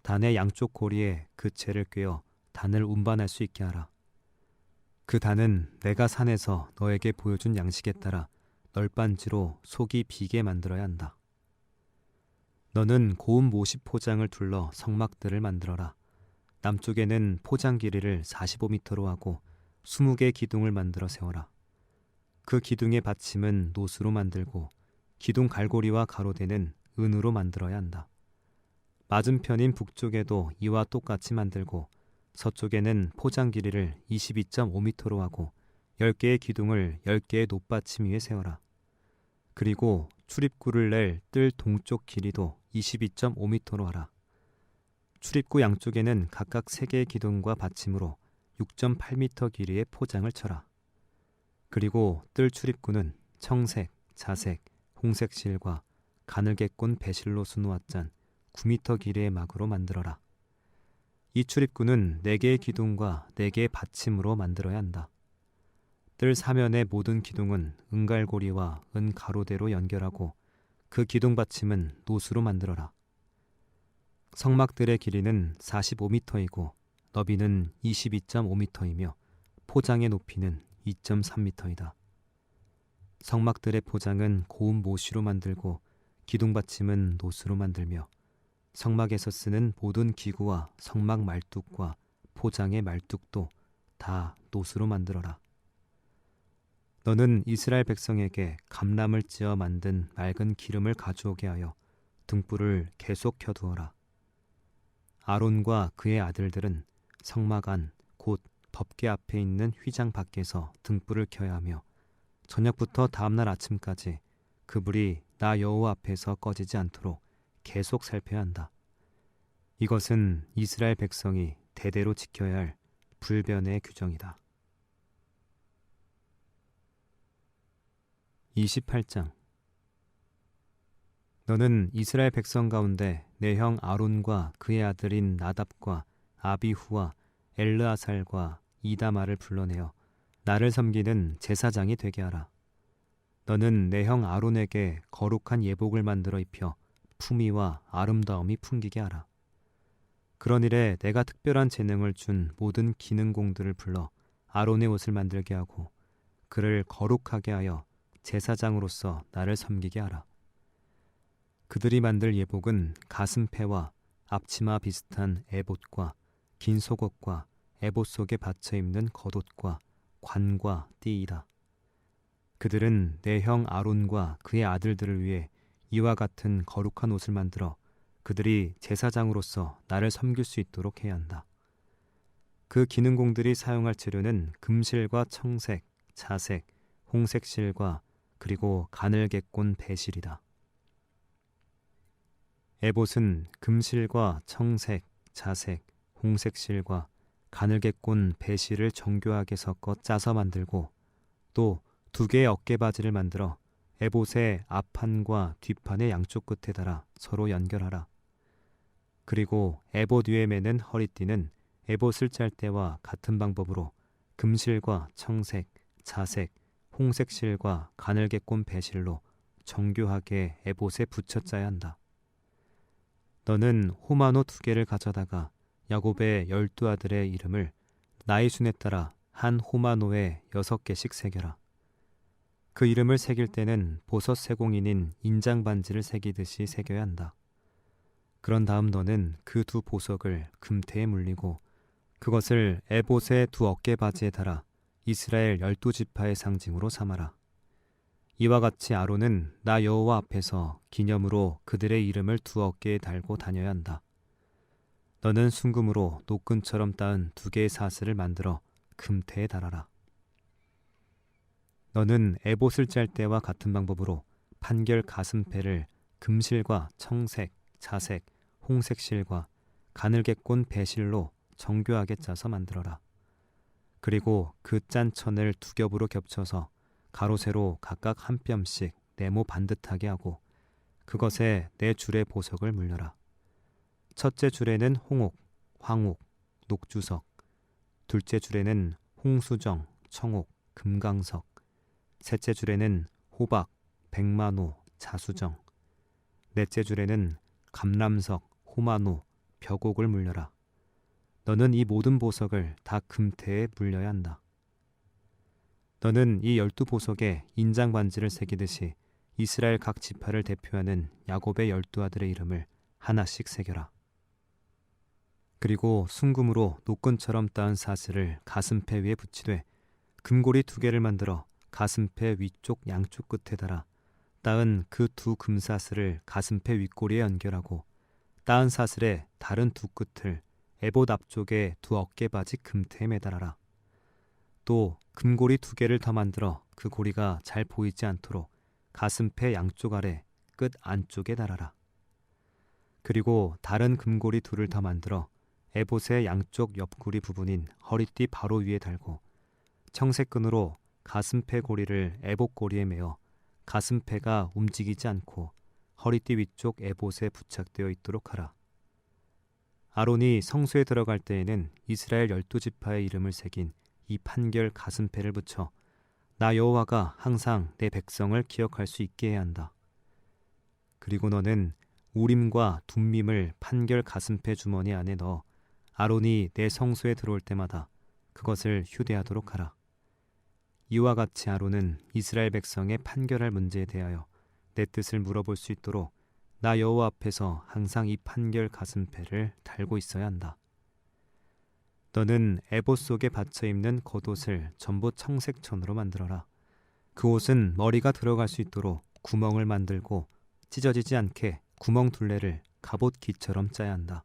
단의 양쪽 고리에 그 채를 꿰어 단을 운반할 수 있게 하라. 그 단은 내가 산에서 너에게 보여준 양식에 따라 널빤지로 속이 비게 만들어야 한다. 너는 고운 모시 포장을 둘러 성막들을 만들어라. 남쪽에는 포장 길이를 45m로 하고 20개 기둥을 만들어 세워라. 그 기둥의 받침은 노수로 만들고 기둥 갈고리와 가로대는 은으로 만들어야 한다. 맞은편인 북쪽에도 이와 똑같이 만들고 서쪽에는 포장 길이를 22.5m로 하고 10개의 기둥을 10개의 높받침 위에 세워라. 그리고 출입구를 낼 뜰 동쪽 길이도 22.5m로 하라. 출입구 양쪽에는 각각 3개의 기둥과 받침으로 6.8m 길이의 포장을 쳐라. 그리고 뜰 출입구는 청색, 자색, 홍색 실과 가늘게 꼰 배실로 수놓아 짠 9m 길이의 막으로 만들어라. 이 출입구는 4개의 기둥과 4개의 받침으로 만들어야 한다. 뜰 사면의 모든 기둥은 은갈고리와 은가로대로 연결하고 그 기둥 받침은 노수로 만들어라. 성막들의 길이는 45m이고 너비는 22.5m이며 포장의 높이는 2.3m이다. 성막들의 포장은 고운 모시로 만들고 기둥 받침은 노수로 만들며 성막에서 쓰는 모든 기구와 성막 말뚝과 포장의 말뚝도 다 노수로 만들어라. 너는 이스라엘 백성에게 감람을 찧어 만든 맑은 기름을 가져오게 하여 등불을 계속 켜두어라. 아론과 그의 아들들은 성막 안 곧 법궤 앞에 있는 휘장 밖에서 등불을 켜야 하며 저녁부터 다음날 아침까지 그 불이 나 여호와 앞에서 꺼지지 않도록 계속 살펴야 한다. 이것은 이스라엘 백성이 대대로 지켜야 할 불변의 규정이다. 28장. 너는 이스라엘 백성 가운데 내 형 아론과 그의 아들인 나답과 아비후와 엘르아살과 이다마를 불러내어 나를 섬기는 제사장이 되게 하라. 너는 내 형 아론에게 거룩한 예복을 만들어 입혀 품위와 아름다움이 풍기게 하라. 그런 일에 내가 특별한 재능을 준 모든 기능공들을 불러 아론의 옷을 만들게 하고 그를 거룩하게 하여 제사장으로서 나를 섬기게 하라. 그들이 만들 예복은 가슴패와 앞치마 비슷한 에봇과 긴 속옷과 에봇 속에 받쳐 입는 겉옷과 관과 띠이다. 그들은 내 형 아론과 그의 아들들을 위해 이와 같은 거룩한 옷을 만들어 그들이 제사장으로서 나를 섬길 수 있도록 해야 한다. 그 기능공들이 사용할 재료는 금실과 청색, 자색, 홍색 실과 그리고 가늘게 꼰 배실이다. 에봇은 금실과 청색, 자색, 홍색 실과 가늘게 꼰 배실을 정교하게 섞어 짜서 만들고 또 2개의 어깨바지를 만들어 에봇의 앞판과 뒷판의 양쪽 끝에 달아 서로 연결하라. 그리고 에봇 위에 매는 허리띠는 에봇을 짤 때와 같은 방법으로 금실과 청색, 자색, 홍색 실과 가늘게 꼰 배실로 정교하게 에봇에 붙여 짜야 한다. 너는 호마노 2개를 가져다가 야곱의 12아들의 이름을 나의 순에 따라 한 호마노에 6개씩 새겨라. 그 이름을 새길 때는 보석 세공인인 인장 반지를 새기듯이 새겨야 한다. 그런 다음 너는 그 2 보석을 금태에 물리고 그것을 에봇의 2 어깨 바지에 달아 이스라엘 12지파의 상징으로 삼아라. 이와 같이 아론은 나 여호와 앞에서 기념으로 그들의 이름을 2 어깨에 달고 다녀야 한다. 너는 순금으로 노끈처럼 따은 2개의 사슬을 만들어 금태에 달아라. 너는 에봇을 짤 때와 같은 방법으로 판결 가슴패를 금실과 청색, 자색, 홍색 실과 가늘게 꼰 배실로 정교하게 짜서 만들어라. 그리고 그 짠 천을 2겹으로 겹쳐서 가로 세로 각각 한 뼘씩 네모 반듯하게 하고 그것에 4줄의 보석을 물려라. 첫째 줄에는 홍옥, 황옥, 녹주석, 둘째 줄에는 홍수정, 청옥, 금강석, 셋째 줄에는 호박, 백만호, 자수정, 넷째 줄에는 감람석, 호마노, 벽옥을 물려라. 너는 이 모든 보석을 다 금태에 물려야 한다. 너는 이 12보석에 인장 반지를 새기듯이 이스라엘 각 지파를 대표하는 야곱의 12아들의 이름을 하나씩 새겨라. 그리고 순금으로 노끈처럼 따은 사슬을 가슴패 위에 붙이되 금고리 2개를 만들어 가슴패 위쪽 양쪽 끝에 달아 따은 그 2 금사슬을 가슴패 윗꼬리에 연결하고 따은 사슬의 다른 2 끝을 에봇 앞쪽에 2 어깨바지 금태에 매달아라. 또 금고리 2개를 더 만들어 그 고리가 잘 보이지 않도록 가슴패 양쪽 아래 끝 안쪽에 달아라. 그리고 다른 금고리 2를 더 만들어 에봇의 양쪽 옆구리 부분인 허리띠 바로 위에 달고 청색끈으로 가슴패 고리를 에봇 고리에 매어 가슴패가 움직이지 않고 허리띠 위쪽 에봇에 부착되어 있도록 하라. 아론이 성소에 들어갈 때에는 이스라엘 12지파의 이름을 새긴 이 판결 가슴패를 붙여 나 여호와가 항상 내 백성을 기억할 수 있게 해야 한다. 그리고 너는 우림과 둠밈을 판결 가슴패 주머니 안에 넣어 아론이 내 성소에 들어올 때마다 그것을 휴대하도록 하라. 이와 같이 아론은 이스라엘 백성의 판결할 문제에 대하여 내 뜻을 물어볼 수 있도록 나 여호와 앞에서 항상 이 판결 가슴패를 달고 있어야 한다. 너는 에봇 속에 받쳐 입는 겉옷을 전부 청색천으로 만들어라. 그 옷은 머리가 들어갈 수 있도록 구멍을 만들고 찢어지지 않게 구멍 둘레를 갑옷 기처럼 짜야 한다.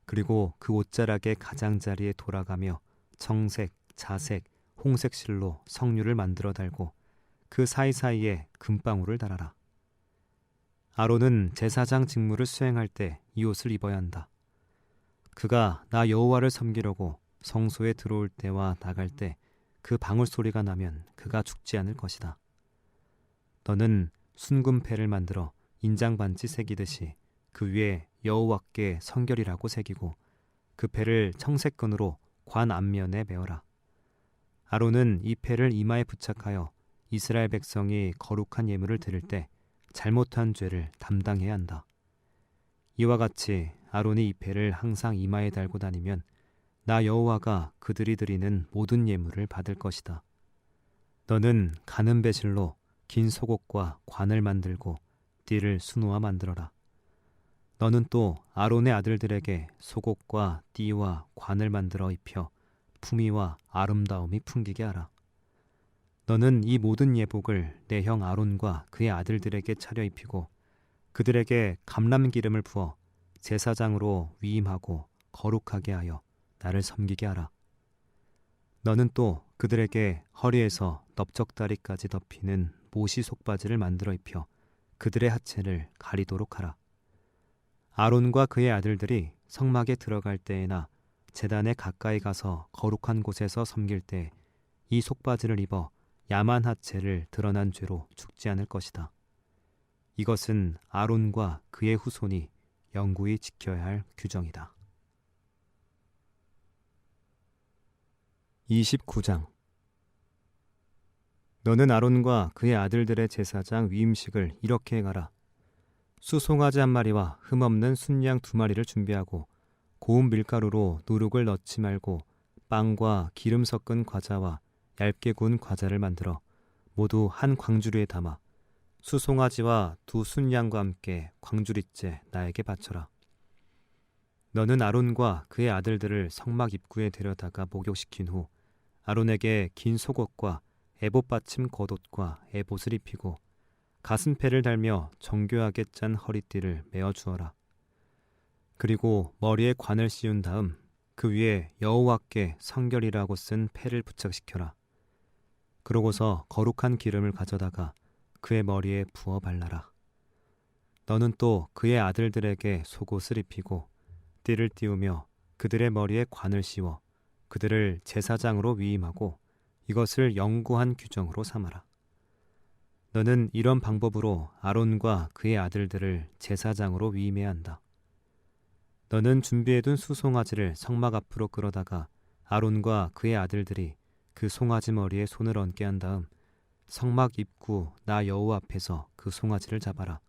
그리고 그 옷자락의 가장자리에 돌아가며 청색, 자색, 홍색 실로 성류를 만들어 달고 그 사이사이에 금방울을 달아라. 아론은 제사장 직무를 수행할 때 이 옷을 입어야 한다. 그가 나 여호와를 섬기려고 성소에 들어올 때와 나갈 때 그 방울 소리가 나면 그가 죽지 않을 것이다. 너는 순금패를 만들어 인장 반지 새기듯이 그 위에 여호와께 성결이라고 새기고 그 패를 청색끈으로 관 앞면에 메어라. 아론은 이 패를 이마에 부착하여 이스라엘 백성이 거룩한 예물을 드릴 때 잘못한 죄를 담당해야 한다. 이와 같이 아론이 이 패를 항상 이마에 달고 다니면 나 여호와가 그들이 드리는 모든 예물을 받을 것이다. 너는 가는 배실로 긴 속옷과 관을 만들고 띠를 수놓아 만들어라. 너는 또 아론의 아들들에게 속옷과 띠와 관을 만들어 입혀 품위와 아름다움이 풍기게 하라. 너는 이 모든 예복을 내 형 아론과 그의 아들들에게 차려 입히고 그들에게 감람기름을 부어 제사장으로 위임하고 거룩하게 하여 나를 섬기게 하라. 너는 또 그들에게 허리에서 넓적다리까지 덮이는 모시 속바지를 만들어 입혀 그들의 하체를 가리도록 하라. 아론과 그의 아들들이 성막에 들어갈 때에나 제단에 가까이 가서 거룩한 곳에서 섬길 때 이 속바지를 입어 야만 하체를 드러난 죄로 죽지 않을 것이다. 이것은 아론과 그의 후손이 영구히 지켜야 할 규정이다. 29장. 너는 아론과 그의 아들들의 제사장 위임식을 이렇게 행하라. 수송아지 1마리와 흠없는 순양 2마리를 준비하고 고운 밀가루로 누룩을 넣지 말고 빵과 기름 섞은 과자와 얇게 구운 과자를 만들어 모두 한 광주리에 담아 수송아지와 2 순양과 함께 광주리째 나에게 바쳐라. 너는 아론과 그의 아들들을 성막 입구에 데려다가 목욕시킨 후 아론에게 긴 속옷과 에봇 받침 겉옷과 에봇을 입히고 가슴패를 달며 정교하게 짠 허리띠를 메어 주어라. 그리고 머리에 관을 씌운 다음 그 위에 여호와께 성결이라고 쓴 패를 부착시켜라. 그러고서 거룩한 기름을 가져다가 그의 머리에 부어 발라라. 너는 또 그의 아들들에게 속옷을 입히고 띠를 띄우며 그들의 머리에 관을 씌워 그들을 제사장으로 위임하고 이것을 영구한 규정으로 삼아라. 너는 이런 방법으로 아론과 그의 아들들을 제사장으로 위임해야 한다. 너는 준비해둔 수송아지를 성막 앞으로 끌어다가 아론과 그의 아들들이 그 송아지 머리에 손을 얹게 한 다음 성막 입구 나 여호와 앞에서 그 송아지를 잡아라.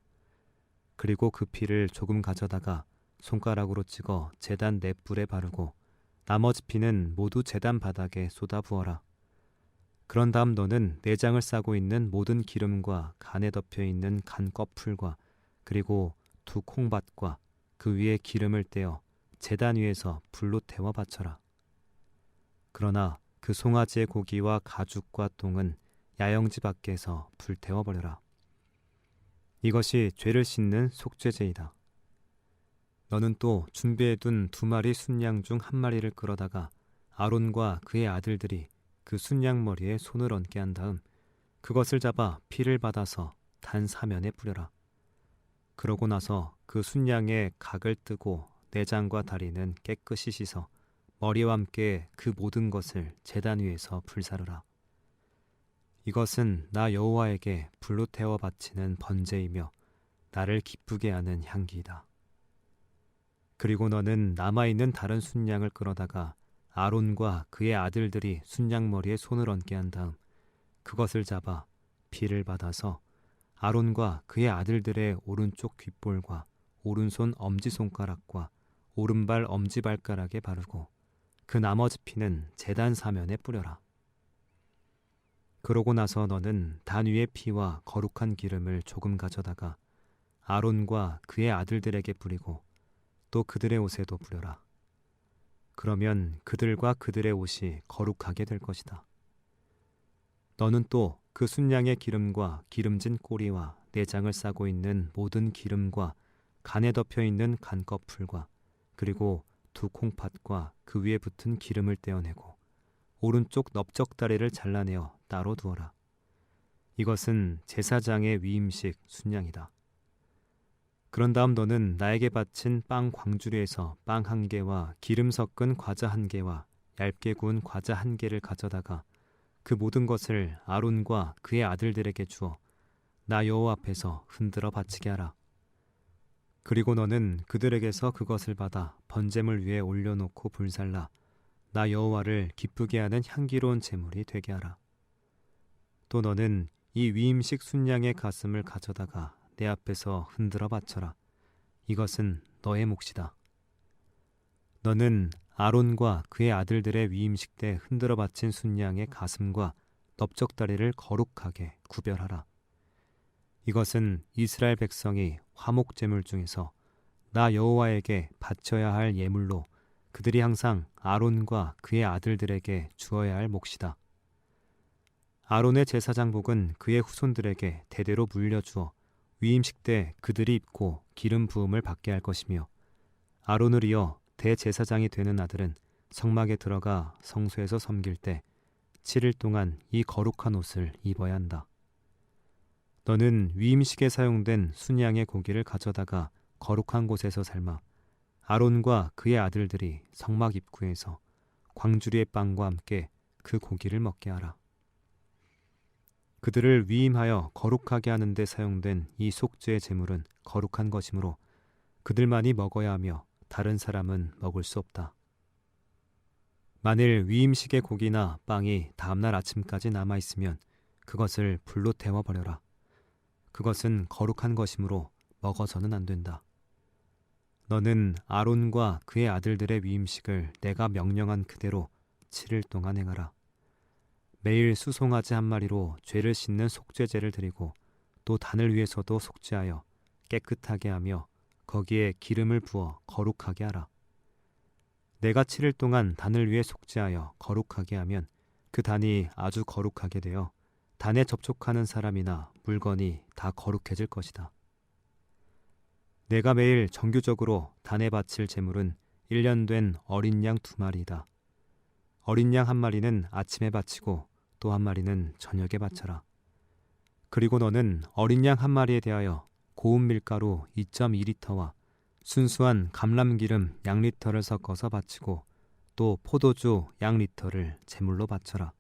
그리고 그 피를 조금 가져다가 손가락으로 찍어 제단 넷불에 바르고 나머지 피는 모두 제단 바닥에 쏟아 부어라. 그런 다음 너는 내장을 싸고 있는 모든 기름과 간에 덮여 있는 간 껍풀과 그리고 두 콩밭과 그 위에 기름을 떼어 제단 위에서 불로 태워 바쳐라. 그러나 그 송아지의 고기와 가죽과 똥은 야영지 밖에서 불태워 버려라. 이것이 죄를 씻는 속죄제이다. 너는 또 준비해둔 2마리 순양 중 1마리를 끌어다가 아론과 그의 아들들이 그 순양 머리에 손을 얹게 한 다음 그것을 잡아 피를 받아서 단 사면에 뿌려라. 그러고 나서 그 순양의 각을 뜨고 내장과 다리는 깨끗이 씻어 머리와 함께 그 모든 것을 제단 위에서 불사르라. 이것은 나 여호와에게 불로 태워 바치는 번제이며 나를 기쁘게 하는 향기이다. 그리고 너는 남아있는 다른 순양을 끌어다가 아론과 그의 아들들이 순양 머리에 손을 얹게 한 다음 그것을 잡아 피를 받아서 아론과 그의 아들들의 오른쪽 귓볼과 오른손 엄지손가락과 오른발 엄지발가락에 바르고 그 나머지 피는 제단 사면에 뿌려라. 그러고 나서 너는 단 위의 피와 거룩한 기름을 조금 가져다가 아론과 그의 아들들에게 뿌리고 또 그들의 옷에도 뿌려라. 그러면 그들과 그들의 옷이 거룩하게 될 것이다. 너는 또 그 순양의 기름과 기름진 꼬리와 내장을 싸고 있는 모든 기름과 간에 덮여 있는 간껍풀과 그리고 두 콩팥과 그 위에 붙은 기름을 떼어내고 오른쪽 넓적다리를 잘라내어 따로 두어라. 이것은 제사장의 위임식 순양이다. 그런 다음 너는 나에게 바친 빵 광주리에서 빵 1개와 기름 섞은 과자 1개와 얇게 구운 과자 1개를 가져다가 그 모든 것을 아론과 그의 아들들에게 주어 나 여호와 앞에서 흔들어 바치게 하라. 그리고 너는 그들에게서 그것을 받아 번제물 위에 올려놓고 불살라 나 여호와를 기쁘게 하는 향기로운 제물이 되게 하라. 또 너는 이 위임식 순양의 가슴을 가져다가 내 앞에서 흔들어 바쳐라. 이것은 너의 몫이다. 너는 아론과 그의 아들들의 위임식 때 흔들어 바친 순양의 가슴과 넓적다리를 거룩하게 구별하라. 이것은 이스라엘 백성이 화목제물 중에서 나 여호와에게 바쳐야 할 예물로 그들이 항상 아론과 그의 아들들에게 주어야 할 몫이다. 아론의 제사장복은 그의 후손들에게 대대로 물려주어 위임식 때 그들이 입고 기름 부음을 받게 할 것이며 아론을 이어 대제사장이 되는 아들은 성막에 들어가 성소에서 섬길 때 7일 동안 이 거룩한 옷을 입어야 한다. 너는 위임식에 사용된 순양의 고기를 가져다가 거룩한 곳에서 삶아 아론과 그의 아들들이 성막 입구에서 광주리의 빵과 함께 그 고기를 먹게 하라. 그들을 위임하여 거룩하게 하는 데 사용된 이 속죄의 제물은 거룩한 것이므로 그들만이 먹어야 하며 다른 사람은 먹을 수 없다. 만일 위임식의 고기나 빵이 다음날 아침까지 남아있으면 그것을 불로 태워버려라. 그것은 거룩한 것이므로 먹어서는 안 된다. 너는 아론과 그의 아들들의 위임식을 내가 명령한 그대로 7일 동안 행하라. 매일 수송아지 1마리로 죄를 씻는 속죄제를 드리고 또 단을 위해서도 속죄하여 깨끗하게 하며 거기에 기름을 부어 거룩하게 하라. 내가 7일 동안 단을 위해 속죄하여 거룩하게 하면 그 단이 아주 거룩하게 되어 단에 접촉하는 사람이나 물건이 다 거룩해질 것이다. 내가 매일 정규적으로 단에 바칠 제물은 1년 된 어린 양 2마리이다. 어린 양 1마리는 아침에 바치고 또 1마리는 저녁에 바쳐라. 그리고 너는 어린 양 1마리에 대하여 고운 밀가루 2.2리터와 순수한 감람기름 양 리터를 섞어서 바치고 또 포도주 양 리터를 제물로 바쳐라.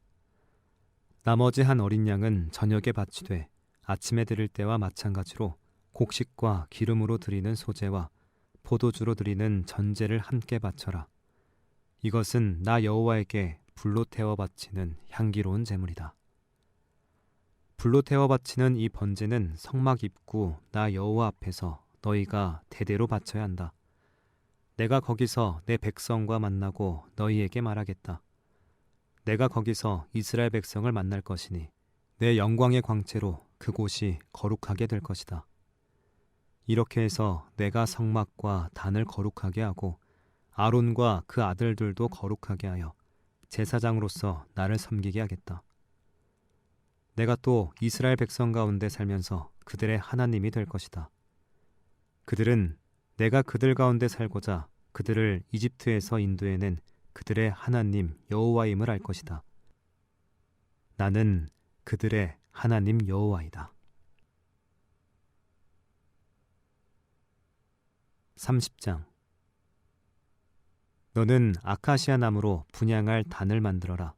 나머지 한 어린 양은 저녁에 바치되 아침에 드릴 때와 마찬가지로 곡식과 기름으로 드리는 소제와 포도주로 드리는 전제를 함께 바쳐라. 이것은 나 여호와에게 불로 태워 바치는 향기로운 제물이다. 불로 태워 바치는 이 번제는 성막 입구 나 여호와 앞에서 너희가 대대로 바쳐야 한다. 내가 거기서 내 백성과 만나고 너희에게 말하겠다. 내가 거기서 이스라엘 백성을 만날 것이니 내 영광의 광채로 그곳이 거룩하게 될 것이다. 이렇게 해서 내가 성막과 단을 거룩하게 하고 아론과 그 아들들도 거룩하게 하여 제사장으로서 나를 섬기게 하겠다. 내가 또 이스라엘 백성 가운데 살면서 그들의 하나님이 될 것이다. 그들은 내가 그들 가운데 살고자 그들을 이집트에서 인도해낸 그들의 하나님 여호와임을 알 것이다. 나는 그들의 하나님 여호와이다. 30장. 너는 아카시아 나무로 분향할 단을 만들어라.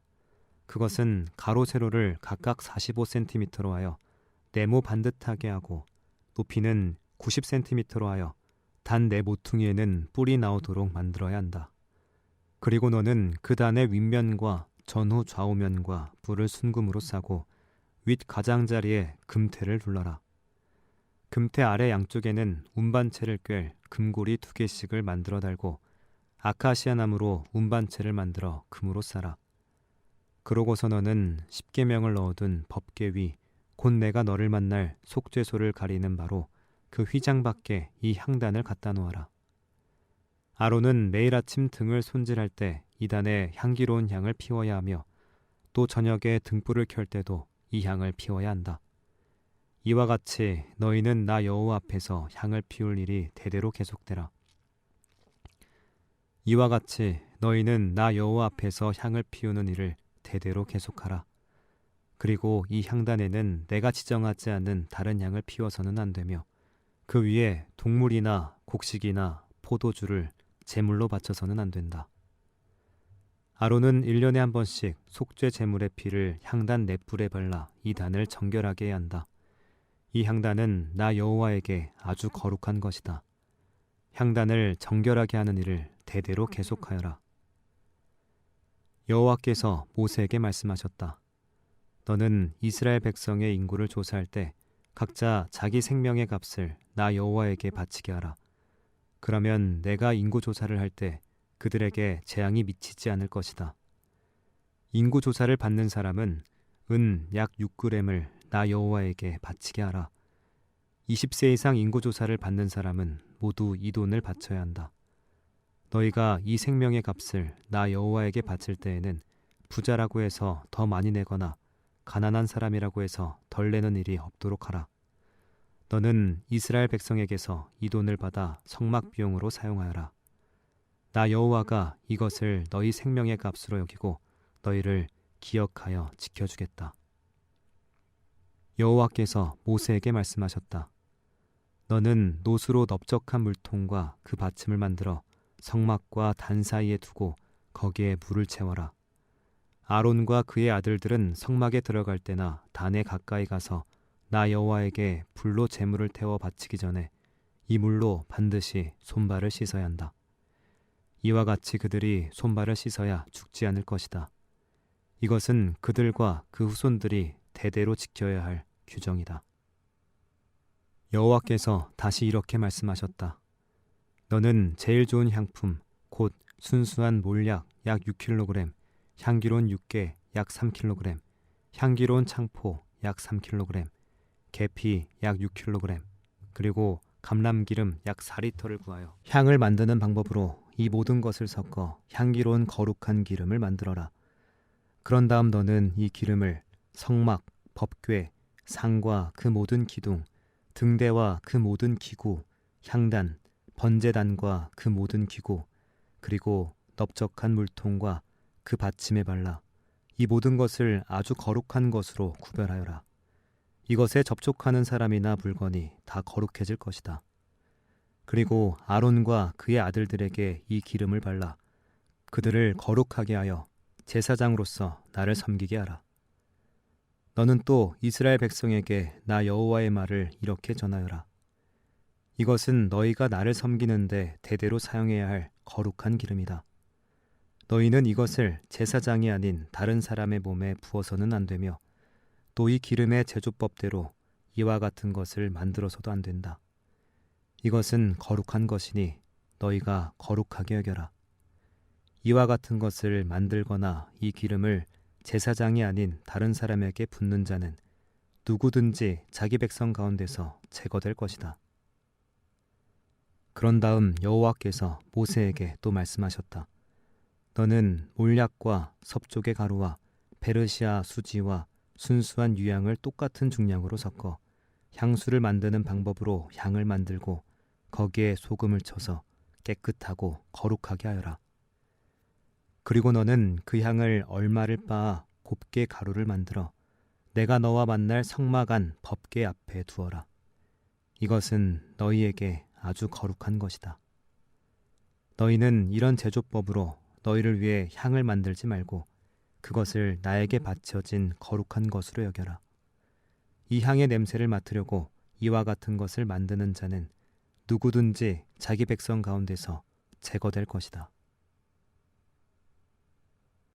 그것은 가로 세로를 각각 45cm로 하여 네모 반듯하게 하고 높이는 90cm로 하여 단 네 모퉁이에는 뿔이 나오도록 만들어야 한다. 그리고 너는 그 단의 윗면과 전후 좌우면과 뿔을 순금으로 싸고 윗 가장자리에 금테를 둘러라. 금테 아래 양쪽에는 운반체를 꿰 금고리 2개씩을 만들어 달고 아카시아 나무로 운반체를 만들어 금으로 싸라. 그러고서 너는 십계명을 넣어둔 법궤 위 곧 내가 너를 만날 속죄소를 가리는 바로 그 휘장 밖에 이 향단을 갖다 놓아라. 아론은 매일 아침 등을 손질할 때 이 단에 향기로운 향을 피워야 하며 또 저녁에 등불을 켤 때도 이 향을 피워야 한다. 이와 같이 너희는 나 여호와 앞에서 향을 피울 일이 대대로 계속되라. 이와 같이 너희는 나 여호와 앞에서 향을 피우는 일을 대대로 계속하라. 그리고 이 향단에는 내가 지정하지 않은 다른 향을 피워서는 안 되며 그 위에 동물이나 곡식이나 포도주를 제물로 바쳐서는 안 된다. 아론은 1년에 한 번씩 속죄 제물의 피를 향단 넷불에 발라 이 단을 정결하게 해야 한다. 이 향단은 나 여호와에게 아주 거룩한 것이다. 향단을 정결하게 하는 일을 대대로 계속하여라. 여호와께서 모세에게 말씀하셨다. 너는 이스라엘 백성의 인구를 조사할 때 각자 자기 생명의 값을 나 여호와에게 바치게 하라. 그러면 내가 인구 조사를 할 때 그들에게 재앙이 미치지 않을 것이다. 인구 조사를 받는 사람은 은 약 6g을 나 여호와에게 바치게 하라. 20세 이상 인구 조사를 받는 사람은 모두 이 돈을 바쳐야 한다. 너희가 이 생명의 값을 나 여호와에게 바칠 때에는 부자라고 해서 더 많이 내거나 가난한 사람이라고 해서 덜 내는 일이 없도록 하라. 너는 이스라엘 백성에게서 이 돈을 받아 성막 비용으로 사용하여라. 나 여호와가 이것을 너희 생명의 값으로 여기고 너희를 기억하여 지켜주겠다. 여호와께서 모세에게 말씀하셨다. 너는 노수로 넓적한 물통과 그 받침을 만들어 성막과 단 사이에 두고 거기에 물을 채워라. 아론과 그의 아들들은 성막에 들어갈 때나 단에 가까이 가서 나 여호와에게 불로 제물을 태워 바치기 전에 이 물로 반드시 손발을 씻어야 한다. 이와 같이 그들이 손발을 씻어야 죽지 않을 것이다. 이것은 그들과 그 후손들이 대대로 지켜야 할 규정이다. 여호와께서 다시 이렇게 말씀하셨다. 너는 제일 좋은 향품 곧 순수한 몰약 약 6kg, 향기로운 육개 약 3kg, 향기로운 창포 약 3kg, 계피 약 6kg, 그리고 감람기름 약 4리터를 구하여 향을 만드는 방법으로 이 모든 것을 섞어 향기로운 거룩한 기름을 만들어라. 그런 다음 너는 이 기름을 성막, 법궤, 상과 그 모든 기둥, 등대와 그 모든 기구, 향단, 번제단과 그 모든 기구, 그리고 넓적한 물통과 그 받침에 발라 이 모든 것을 아주 거룩한 것으로 구별하여라. 이것에 접촉하는 사람이나 물건이 다 거룩해질 것이다. 그리고 아론과 그의 아들들에게 이 기름을 발라 그들을 거룩하게 하여 제사장으로서 나를 섬기게 하라. 너는 또 이스라엘 백성에게 나 여호와의 말을 이렇게 전하여라. 이것은 너희가 나를 섬기는데 대대로 사용해야 할 거룩한 기름이다. 너희는 이것을 제사장이 아닌 다른 사람의 몸에 부어서는 안 되며 또 이 기름의 제조법대로 이와 같은 것을 만들어서도 안 된다. 이것은 거룩한 것이니 너희가 거룩하게 여겨라. 이와 같은 것을 만들거나 이 기름을 제사장이 아닌 다른 사람에게 붓는 자는 누구든지 자기 백성 가운데서 제거될 것이다. 그런 다음 여호와께서 모세에게 또 말씀하셨다. 너는 몰약과 섭족의 가루와 베르시아 수지와 순수한 유향을 똑같은 중량으로 섞어 향수를 만드는 방법으로 향을 만들고 거기에 소금을 쳐서 깨끗하고 거룩하게 하여라. 그리고 너는 그 향을 얼마를 빻아 곱게 가루를 만들어 내가 너와 만날 성막안 법궤 앞에 두어라. 이것은 너희에게 아주 거룩한 것이다. 너희는 이런 제조법으로 너희를 위해 향을 만들지 말고 그것을 나에게 바쳐진 거룩한 것으로 여겨라. 이 향의 냄새를 맡으려고 이와 같은 것을 만드는 자는 누구든지 자기 백성 가운데서 제거될 것이다.